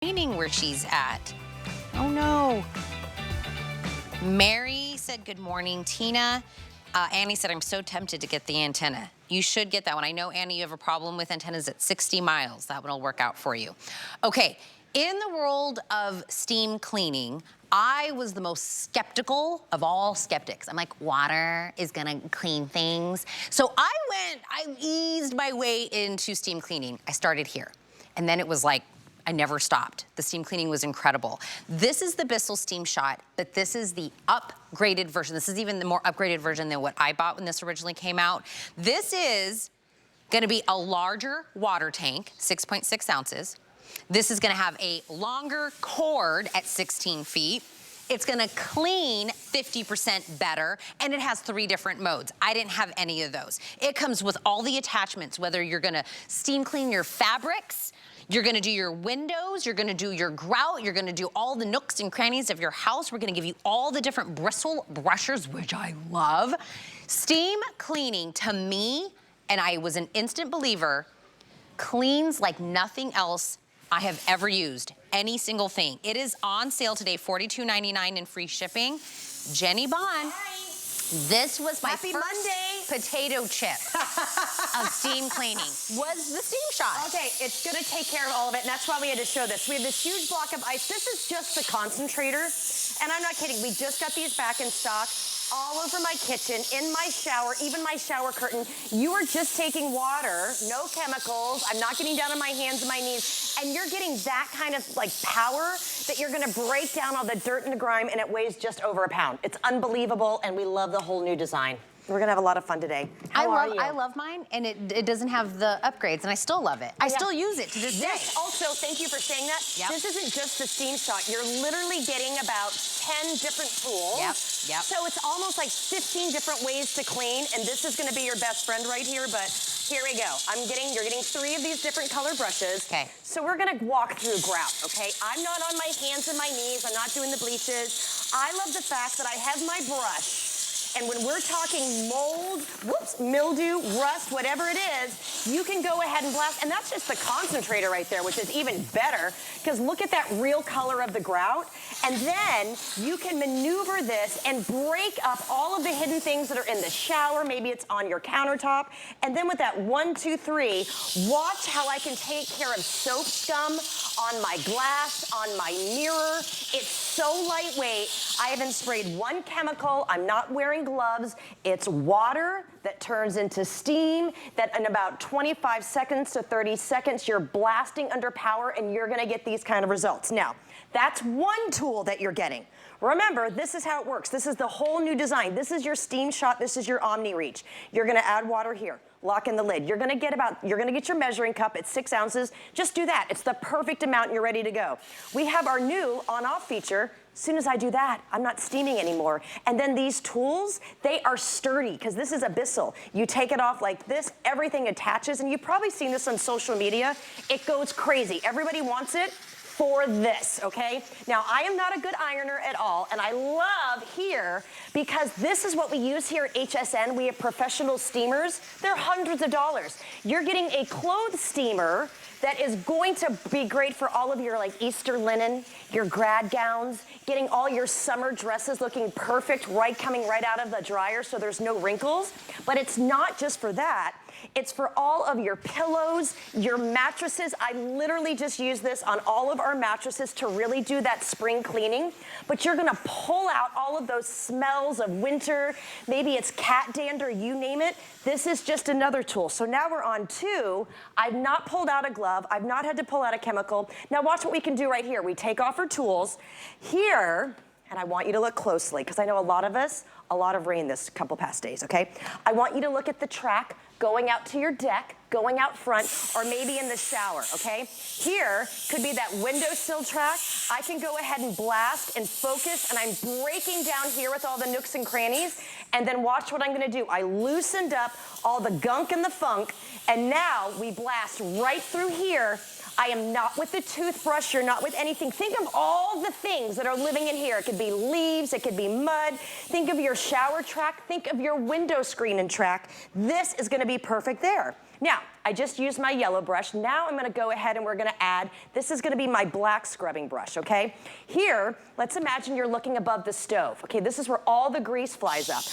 Raining where she's at. Oh no. Mary said good morning. Tina, Annie said, I'm so tempted to get the antenna. You should get that one. I know, Annie, you have a problem with antennas at 60 miles. That one will work out for you. Okay, in the world of steam cleaning, I was the most skeptical of all skeptics. I'm like, water is gonna clean things. So I eased my way into steam cleaning. I started here. And then it was like, I never stopped. The steam cleaning was incredible. This is the Bissell SteamShot, but this is the upgraded version. This is even the more upgraded version than what I bought when this originally came out. This is gonna be a larger water tank, 6.6 ounces. This is gonna have a longer cord at 16 feet. It's gonna clean 50% better, and it has 3 different modes. I didn't have any of those. It comes with all the attachments, whether you're gonna steam clean your fabrics, you're gonna do your windows, you're gonna do your grout, you're gonna do all the nooks and crannies of your house. We're gonna give you all the different bristle brushers, which I love. Steam cleaning, to me, and I was an instant believer, cleans like nothing else I have ever used, any single thing. It is on sale today, $42.99 and free shipping. Jenny Bond. Hi. This was my Happy first Monday. potato chip of steam cleaning, was the SteamShot. Okay, it's gonna take care of all of it, and that's why we had to show this. We have this huge block of ice. This is just the concentrator, and I'm not kidding. We just got these back in stock. All over my kitchen, in my shower, even my shower curtain. You are just taking water, no chemicals. I'm not getting down on my hands and my knees. And you're getting that kind of like power that you're gonna break down all the dirt and the grime, and it weighs just over a pound. It's unbelievable, and we love the whole new design. We're gonna have a lot of fun today. How are you? I love mine, and it doesn't have the upgrades, and I still love it. I still use it to this day. Also, thank you for saying that. Yep. This isn't just the SteamShot. You're literally getting about 10 different tools. Yep. So it's almost like 15 different ways to clean, and this is gonna be your best friend right here, but here we go. You're getting 3 of these different color brushes. Okay. So we're gonna walk through grout, okay? I'm not on my hands and my knees. I'm not doing the bleaches. I love the fact that I have my brush. And when we're talking mold, mildew, rust, whatever it is, you can go ahead and blast. And that's just the concentrator right there, which is even better, because look at that real color of the grout. And then you can maneuver this and break up all of the hidden things that are in the shower. Maybe it's on your countertop. And then with that 1, 2, 3, watch how I can take care of soap scum on my glass, on my mirror. It's so lightweight. I haven't sprayed one chemical. I'm not wearing gloves. It's water that turns into steam that in about 25 seconds to 30 seconds, you're blasting under power, and you're gonna get these kind of results. Now, that's one tool that you're getting. Remember, this is how it works. This is the whole new design. This is your SteamShot. This is your Omni Reach. You're gonna add water here. Lock in the lid. You're gonna get your measuring cup at 6 ounces. Just do that. It's the perfect amount and you're ready to go. We have our new on-off feature. As soon as I do that, I'm not steaming anymore. And then these tools, they are sturdy, because this is a Bissell. You take it off like this, everything attaches, and you've probably seen this on social media. It goes crazy. Everybody wants it for this, okay? Now, I am not a good ironer at all, and I love here, because this is what we use here at HSN. We have professional steamers. They're hundreds of dollars. You're getting a clothes steamer that is going to be great for all of your like Easter linen, your grad gowns, getting all your summer dresses looking perfect, coming right out of the dryer so there's no wrinkles. But it's not just for that. It's for all of your pillows, your mattresses. I literally just use this on all of our mattresses to really do that spring cleaning. But you're gonna pull out all of those smells of winter. Maybe it's cat dander, you name it. This is just another tool. So now we're on 2. I've not pulled out a glove. I've not had to pull out a chemical. Now watch what we can do right here. We take off our tools. Here, and I want you to look closely, because I know a lot of us, a lot of rain this couple past days, okay? I want you to look at the track going out to your deck, going out front, or maybe in the shower, okay? Here could be that windowsill track. I can go ahead and blast and focus, and I'm breaking down here with all the nooks and crannies, and then watch what I'm gonna do. I loosened up all the gunk and the funk, and now we blast right through here. I am not with the toothbrush, you're not with anything. Think of all the things that are living in here. It could be leaves, it could be mud. Think of your shower track, think of your window screen and track. This is gonna be perfect there. Now, I just used my yellow brush. Now I'm gonna go ahead and we're gonna add, this is gonna be my black scrubbing brush, okay? Here, let's imagine you're looking above the stove. Okay, this is where all the grease flies up.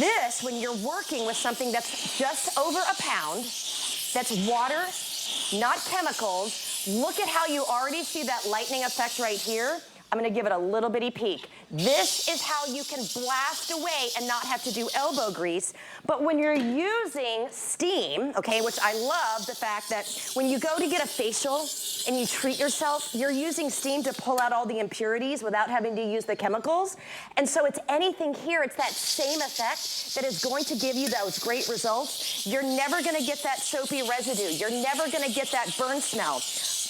This, when you're working with something that's just over a pound, that's water, not chemicals, look at how you already see that lightning effect right here. I'm gonna give it a little bitty peek. This is how you can blast away and not have to do elbow grease. But when you're using steam, okay, which I love the fact that when you go to get a facial and you treat yourself, you're using steam to pull out all the impurities without having to use the chemicals. And so it's anything here, it's that same effect that is going to give you those great results. You're never gonna get that soapy residue. You're never gonna get that burn smell.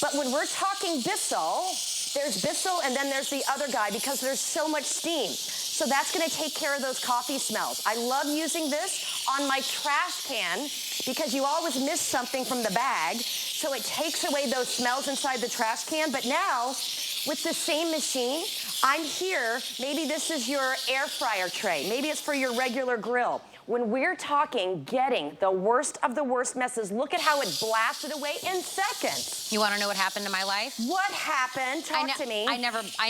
But when we're talking Bissell, there's Bissell and then there's the other guy because there's so much steam. So that's gonna take care of those coffee smells. I love using this on my trash can because you always miss something from the bag. So it takes away those smells inside the trash can. But now, with the same machine, I'm here, maybe this is your air fryer tray. Maybe it's for your regular grill. When we're talking getting the worst of the worst messes, look at how it blasted away in seconds. You want to know what happened to my life? What happened? Talk to me. I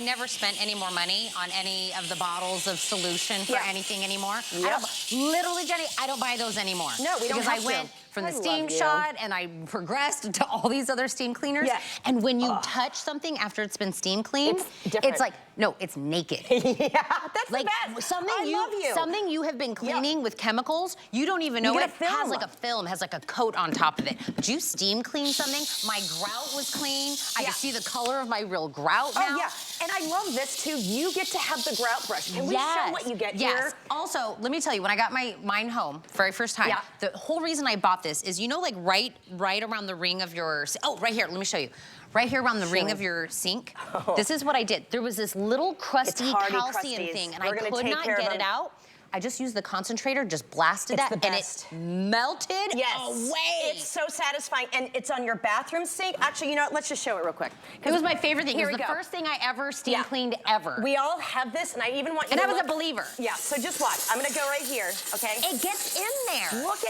never spent any more money on any of the bottles of solution for anything anymore. Yep. Literally, Jenny, I don't buy those anymore. No, we don't have to. Because I went from the SteamShot and I progressed to all these other steam cleaners. Yeah. And when you touch something after it's been steam cleaned, it's like, no, it's naked. Yeah, that's like the best. Something you have been cleaning with chemicals, you don't even know it has like a film, has like a coat on top of it. But you steam clean something, my grout was clean. I can see the color of my real grout now. Oh yeah, and I love this too. You get to have the grout brush. Can we show what you get here? Also, let me tell you, when I got mine home, very first time, the whole reason I bought this is, you know, like right around the ring of your, right here, let me show you. Right here around the ring of your sink, this is what I did. There was this little crusty calcium thing, and I could not get it out. I just used the concentrator, just blasted that, and it melted away. It's so satisfying, and it's on your bathroom sink. Actually, you know what? Let's just show it real quick. It was my favorite thing. It was the first thing I ever steam cleaned ever. We all have this, and I even want you to I was a believer. Yeah, so just watch. I'm gonna go right here, okay? It gets in there. Look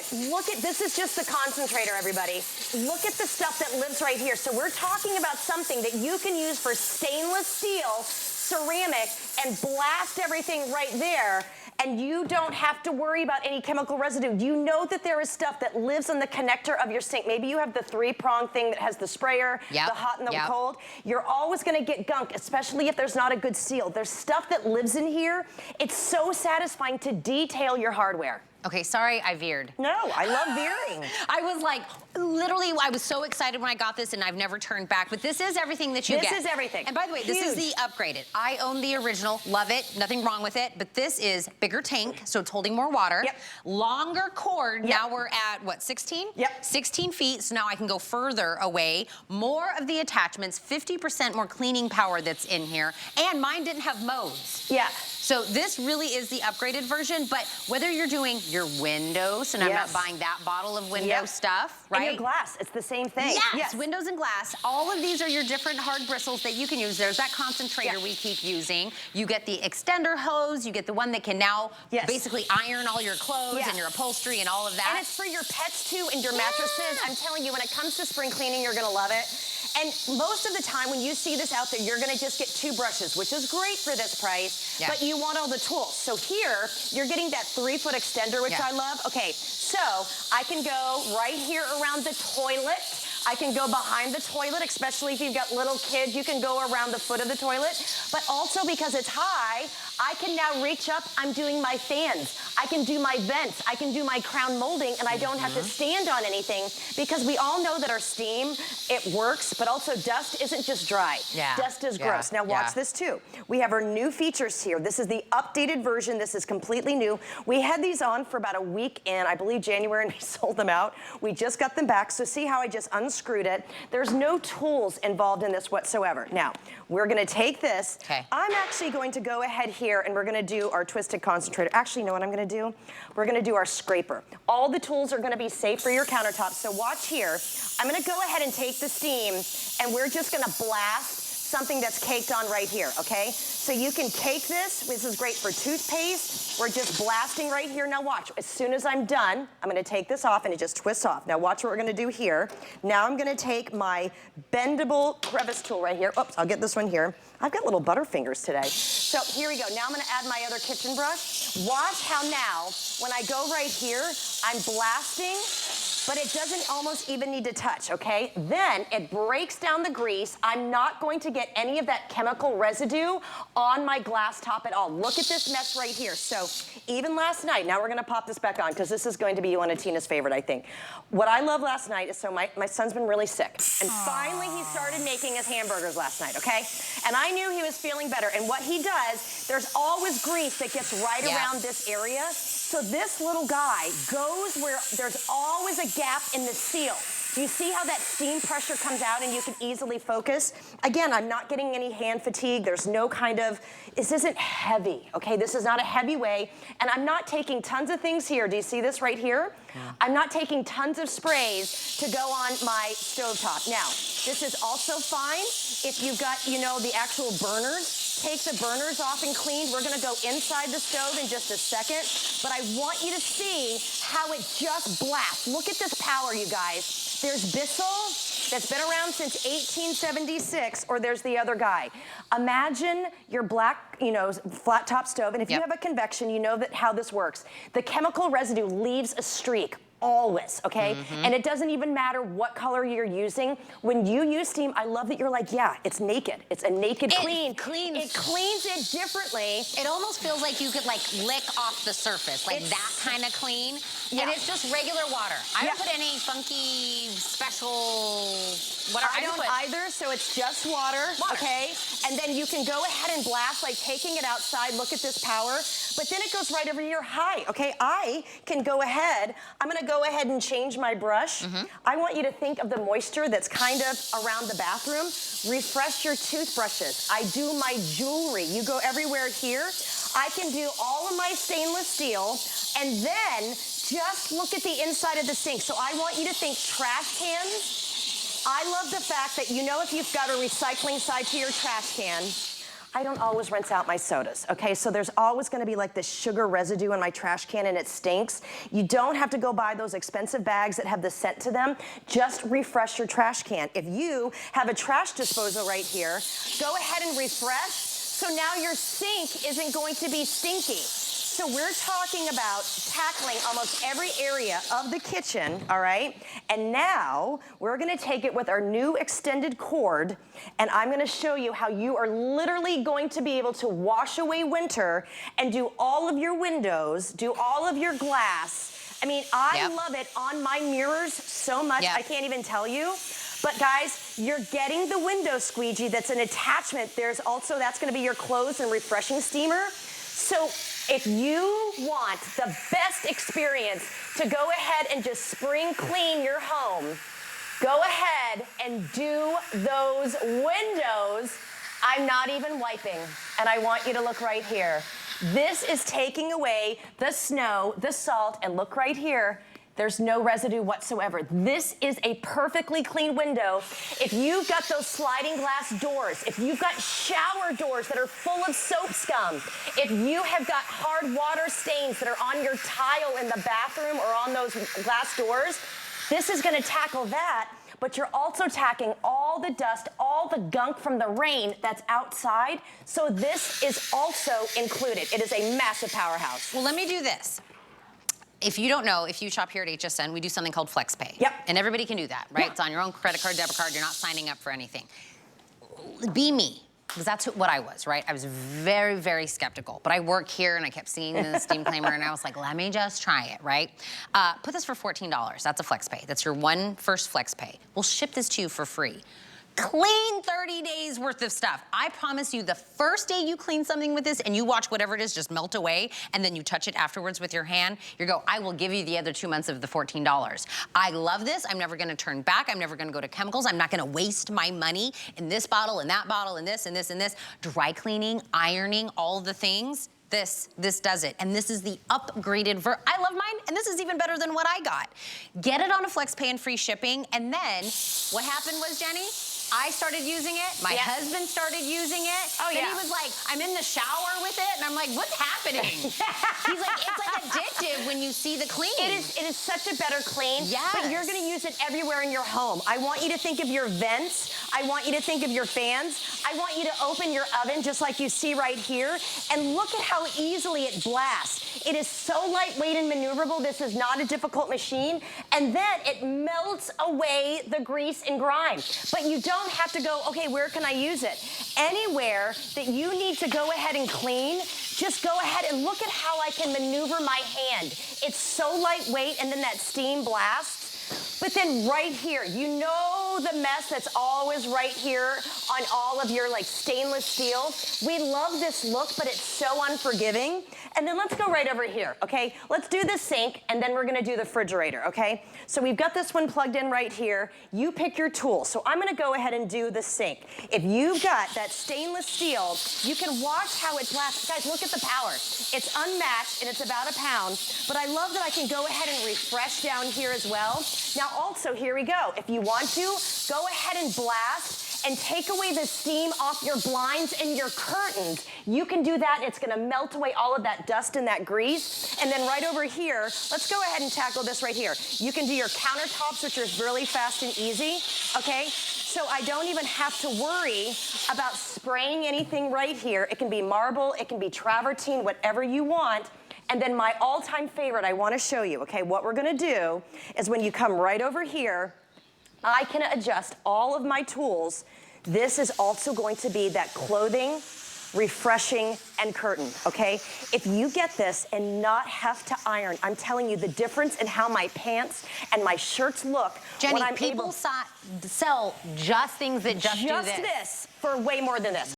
at, this is just the concentrator, everybody. Look at the stuff that lives right here. So we're talking about something that you can use for stainless steel, ceramic, and blast everything right there. And you don't have to worry about any chemical residue. You know that there is stuff that lives in the connector of your sink. Maybe you have the 3-prong thing that has the sprayer, the hot and the cold. You're always gonna get gunk, especially if there's not a good seal. There's stuff that lives in here. It's so satisfying to detail your hardware. Okay, sorry, I veered. No, I love veering. I was like, literally, I was so excited when I got this, and I've never turned back. But this is everything that you get. This is everything. And by the way, this is the upgraded. I own the original, love it, nothing wrong with it. But this is bigger tank, so it's holding more water. Longer cord, now we're at, what, 16? 16 feet, so now I can go further away. More of the attachments, 50% more cleaning power that's in here. And mine didn't have modes. So this really is the upgraded version, but whether you're doing your windows, and I'm not buying that bottle of window stuff, right? And your glass, it's the same thing. Yes, windows and glass. All of these are your different hard bristles that you can use. There's that concentrator we keep using. You get the extender hose, you get the one that can now basically iron all your clothes and your upholstery and all of that. And it's for your pets too, and your mattresses. I'm telling you, when it comes to spring cleaning, you're gonna love it. And most of the time when you see this out there, you're gonna just get 2 brushes, which is great for this price, but you want all the tools. So here, you're getting that 3-foot extender, which I love. Okay, so I can go right here around the toilet. I can go behind the toilet, especially if you've got little kids, you can go around the foot of the toilet. But also because it's high, I can now reach up, I'm doing my fans. I can do my vents, I can do my crown molding, and I don't have to stand on anything, because we all know that our steam, it works, but also dust isn't just dry. Dust is gross. Now watch this too. We have our new features here. This is the updated version. This is completely new. We had these on for about a week in, I believe, January, and we sold them out. We just got them back, so see how I just unscrewed it. There's no tools involved in this whatsoever. Now, we're gonna take this. I'm actually going to go ahead here and we're gonna do our twisted concentrator. Actually, you know what I'm gonna do? We're gonna do our scraper. All the tools are gonna be safe for your countertop, so watch here. I'm gonna go ahead and take the steam and we're just gonna blast something that's caked on right here, okay? So you can cake this. This is great for toothpaste. We're just blasting right here. Now watch, as soon as I'm done, I'm gonna take this off and it just twists off. Now watch what we're gonna do here. Now I'm gonna take my bendable crevice tool right here. Oops, I'll get this one here. I've got little butterfingers today. So here we go. Now I'm gonna add my other kitchen brush. Watch how now, when I go right here, I'm blasting, but it doesn't almost even need to touch, okay? Then it breaks down the grease. I'm not going to get any of that chemical residue on my glass top at all. Look at this mess right here. So even last night, now we're gonna pop this back on because this is going to be one of Tina's favorite, I think. What I love last night is, so my son's been really sick. And finally he started making his hamburgers last night, okay? And I knew he was feeling better. And what he does, there's always grease that gets right around this area. So this little guy goes where there's always a gap in the seal. Do you see how that steam pressure comes out and you can easily focus? Again, I'm not getting any hand fatigue. There's no kind of, this isn't heavy, okay? This is not a heavy way. And I'm not taking tons of things here. Do you see this right here? Yeah. I'm not taking tons of sprays to go on my stovetop. Now, this is also fine if you've got, you know, the actual burners. Take the burners off and clean. We're gonna go inside the stove in just a second, but I want you to see how it just blasts. Look at this power, you guys. There's Bissell, that's been around since 1876, or there's the other guy. Imagine your black, you know, flat top stove, and if you have a convection, you know that how this works. The chemical residue leaves a streak. Always, okay? And it doesn't even matter what color you're using. When you use steam, I love that you're like, yeah, it's naked. It's a naked clean. It cleans it differently. It almost feels like you could like lick off the surface, like that kind of clean. And it's just regular water. I don't put any funky, special, whatever. I don't either, so it's just water, okay? And then you can go ahead and blast, like taking it outside. Look at this power. But then it goes right over your high, okay? I can go ahead. I'm gonna go ahead and change my brush. I want you to think of the moisture that's kind of around the bathroom. Refresh your toothbrushes. I do my jewelry. You go everywhere here. I can do all of my stainless steel, and then just look at the inside of the sink. So I want you to think trash cans. I love the fact that, you know, if you've got a recycling side to your trash can, I don't always rinse out my sodas, okay? So there's always gonna be like this sugar residue in my trash can and it stinks. You don't have to go buy those expensive bags that have the scent to them. Just refresh your trash can. If you have a trash disposal right here, go ahead and refresh. So now your sink isn't going to be stinky. So we're talking about tackling almost every area of the kitchen, all right? And now we're gonna take it with our new extended cord, and I'm gonna show you how you are literally going to be able to wash away winter and do all of your windows, do all of your glass. I mean, I love it on my mirrors so much, I can't even tell you. But guys, you're getting the window squeegee that's an attachment. There's also, that's gonna be your clothes and refreshing steamer. So if you want the best experience to go ahead and just spring clean your home, go ahead and do those windows. I'm not even wiping, and I want you to look right here. This is taking away the snow, the salt, and look right here. There's no residue whatsoever. This is a perfectly clean window. If you've got those sliding glass doors, if you've got shower doors that are full of soap scum, if you have got hard water stains that are on your tile in the bathroom or on those glass doors, this is gonna tackle that, but you're also tackling all the dust, all the gunk from the rain that's outside. So this is also included. It is a massive powerhouse. Well, let me do this. If you don't know, if you shop here at HSN, we do something called FlexPay. Yep. And everybody can do that, right? It's on your own credit card, debit card. You're not signing up for anything. Be me, because that's what I was, right? I was very, very skeptical. But I work here, and I kept seeing the steam cleaner, and I was like, let me just try it, right? Put this for $14. That's a FlexPay. That's your first FlexPay. We'll ship this to you for free. Clean 30 days worth of stuff. I promise you, the first day you clean something with this and you watch whatever it is just melt away, and then you touch it afterwards with your hand, you go, I will give you the other 2 months of the $14. I love this. I'm never gonna turn back. I'm never gonna go to chemicals. I'm not gonna waste my money in this bottle and that bottle and this and this and this. Dry cleaning, ironing, all the things. This does it. And this is the upgraded I love mine, and this is even better than what I got. Get it on a FlexPay and free shipping, and then what happened was, Jenny? I started using it. My husband started using it. Oh, Then he was like, I'm in the shower with it. And I'm like, what's happening? He's like, it's like addictive when you see the clean. It is such a better clean. Yes. But you're going to use it everywhere in your home. I want you to think of your vents. I want you to think of your fans. I want you to open your oven just like you see right here. And look at how easily it blasts. It is so lightweight and maneuverable. This is not a difficult machine. And then it melts away the grease and grime. But you don't have to go, okay, where can I use it? Anywhere that you need to go ahead and clean, just go ahead and look at how I can maneuver my hand. It's so lightweight, and then that steam blasts. But then right here, you know the mess that's always right here on all of your like stainless steel. We love this look, but it's so unforgiving. And then let's go right over here, okay? Let's do the sink, and then we're gonna do the refrigerator, okay? So we've got this one plugged in right here. You pick your tool. So I'm gonna go ahead and do the sink. If you've got that stainless steel, you can watch how it blasts. Guys, look at the power. It's unmatched, and it's about a pound, but I love that I can go ahead and refresh down here as well. Now also, here we go. If you want to, go ahead and blast and take away the steam off your blinds and your curtains. You can do that. It's gonna melt away all of that dust and that grease. And then right over here, let's go ahead and tackle this right here. You can do your countertops, which is really fast and easy, okay? So I don't even have to worry about spraying anything right here. It can be marble, it can be travertine, whatever you want. And then my all-time favorite I wanna show you, okay? What we're gonna do is when you come right over here, I can adjust all of my tools. This is also going to be that clothing, refreshing, and curtain, okay? If you get this and not have to iron, I'm telling you the difference in how my pants and my shirts look. Jenny, people sell just things that just do this. Just this for way more than this.